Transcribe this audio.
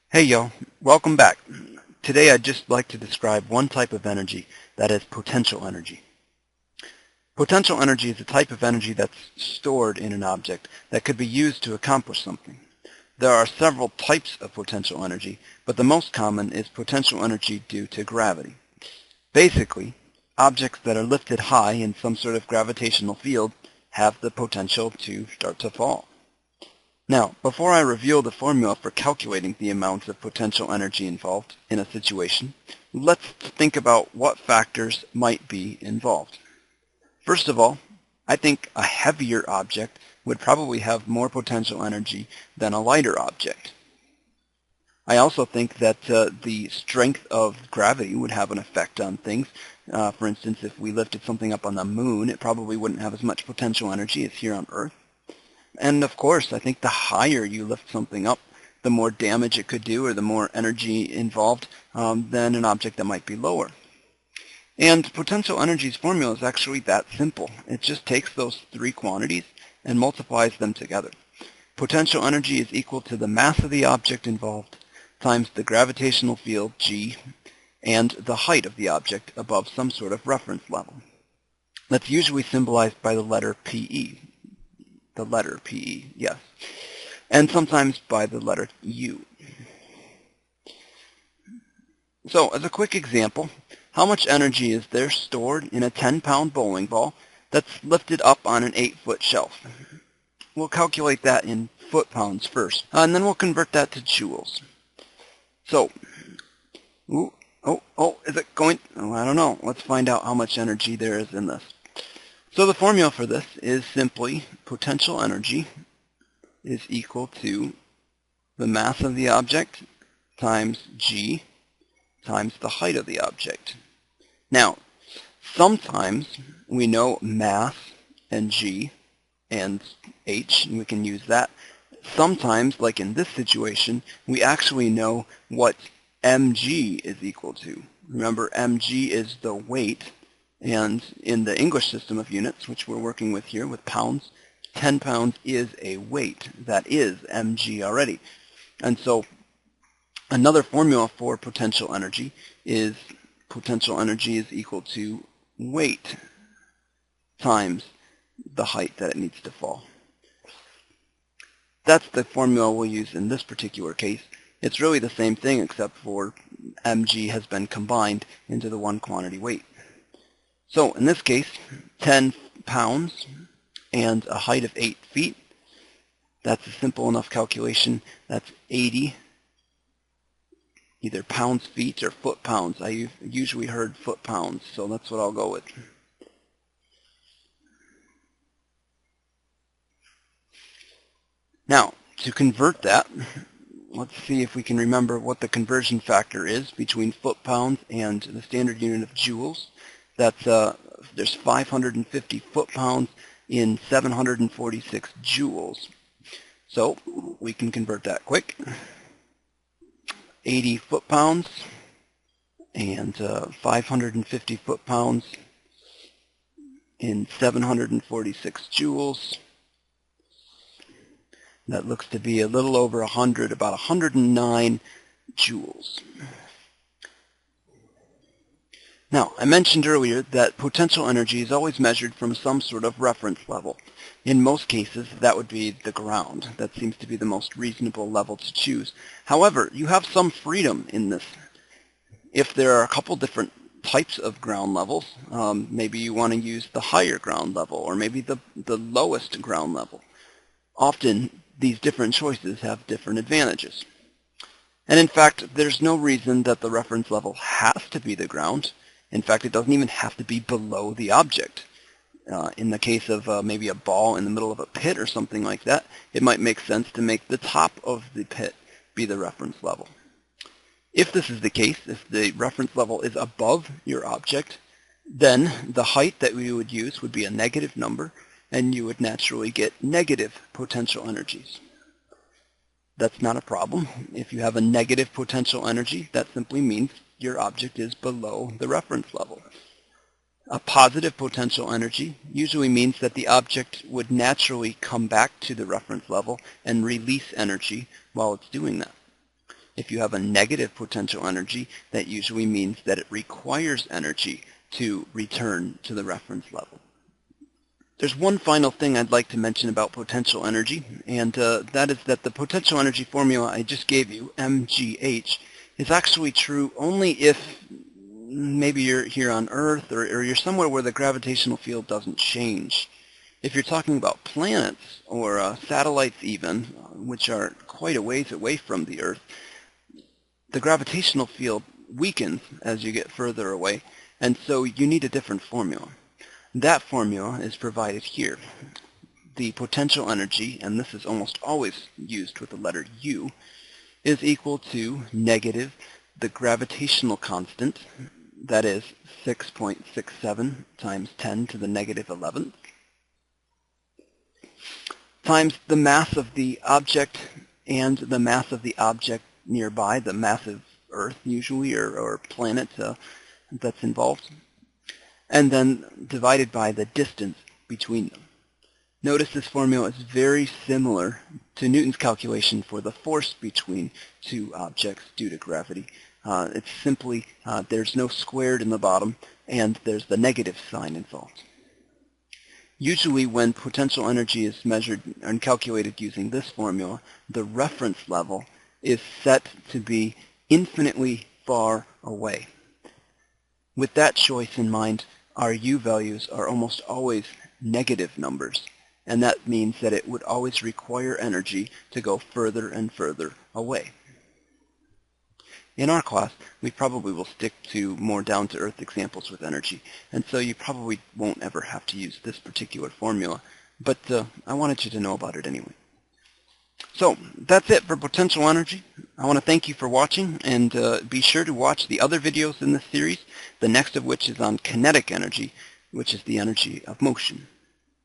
Hey y'all, welcome back. Today I'd just like to describe one type of energy, that is potential energy. Potential energy is a type of energy that's stored in an object that could be used to accomplish something. There are several types of potential energy, but the most common is potential energy due to gravity. Basically, objects that are lifted high in some sort of gravitational field have the potential to start to fall. Now, before I reveal the formula for calculating the amounts of potential energy involved in a situation, let's think about what factors might be involved. First of all, I think a heavier object would probably have more potential energy than a lighter object. I also think that the strength of gravity would have an effect on things. For instance, if we lifted something up on the moon, it probably wouldn't have as much potential energy as here on Earth. And of course, I think the higher you lift something up, the more damage it could do or the more energy involved than an object that might be lower. And potential energy's formula is actually that simple. It just takes those three quantities and multiplies them together. Potential energy is equal to the mass of the object involved times the gravitational field, g, and the height of the object above some sort of reference level. That's usually symbolized by the letter Pe. The letter Pe, yes, and sometimes by the letter U. So, as a quick example, how much energy is there stored in a 10-pound bowling ball that's lifted up on an 8-foot shelf? We'll calculate that in foot-pounds first, and then we'll convert that to joules. So, is it going? Oh, I don't know. Let's find out how much energy there is in this. So the formula for this is simply potential energy is equal to the mass of the object times g times the height of the object. Now, sometimes we know mass and g and h, and we can use that. Sometimes, like in this situation, we actually know what mg is equal to. Remember, mg is the weight. And in the English system of units, which we're working with here with pounds, 10 pounds is a weight. That is mg already. And so another formula for potential energy is equal to weight times the height that it needs to fall. That's the formula we'll use in this particular case. It's really the same thing except for mg has been combined into the one quantity weight. So in this case, 10 pounds and a height of 8 feet. That's a simple enough calculation. That's 80, either pounds, feet, or foot pounds. I usually heard foot pounds, so that's what I'll go with. Now, to convert that, let's see if we can remember what the conversion factor is between foot pounds and the standard unit of joules. That's there's 550 foot-pounds in 746 joules. So we can convert that quick. 80 foot-pounds and 550 foot-pounds in 746 joules. That looks to be a little over 100, about 109 joules. Now, I mentioned earlier that potential energy is always measured from some sort of reference level. In most cases, that would be the ground. That seems to be the most reasonable level to choose. However, you have some freedom in this. If there are a couple different types of ground levels, maybe you want to use the higher ground level or maybe the lowest ground level. Often, these different choices have different advantages. And in fact, there's no reason that the reference level has to be the ground. In fact, it doesn't even have to be below the object. In the case of maybe a ball in the middle of a pit or something like that, it might make sense to make the top of the pit be the reference level. If this is the case, if the reference level is above your object, then the height that we would use would be a negative number, and you would naturally get negative potential energies. That's not a problem. If you have a negative potential energy, that simply means your object is below the reference level. A positive potential energy usually means that the object would naturally come back to the reference level and release energy while it's doing that. If you have a negative potential energy, that usually means that it requires energy to return to the reference level. There's one final thing I'd like to mention about potential energy, and that is that the potential energy formula I just gave you, mgh, is actually true only if maybe you're here on Earth or you're somewhere where the gravitational field doesn't change. If you're talking about planets or satellites even, which are quite a ways away from the Earth, the gravitational field weakens as you get further away, and so you need a different formula. That formula is provided here. The potential energy, and this is almost always used with the letter U, is equal to negative the gravitational constant, that is 6.67 times 10 to the negative 11th, times the mass of the object and the mass of the object nearby, the massive Earth usually, or planet that's involved, and then divided by the distance between them. Notice this formula is very similar to Newton's calculation for the force between two objects due to gravity. It's simply, there's no squared in the bottom, and there's the negative sign involved. Usually when potential energy is measured and calculated using this formula, the reference level is set to be infinitely far away. With that choice in mind, our U values are almost always negative numbers, and that means that it would always require energy to go further and further away. In our class, we probably will stick to more down-to-earth examples with energy, and so you probably won't ever have to use this particular formula, but I wanted you to know about it anyway. So that's it for potential energy. I want to thank you for watching, and be sure to watch the other videos in this series, the next of which is on kinetic energy, which is the energy of motion.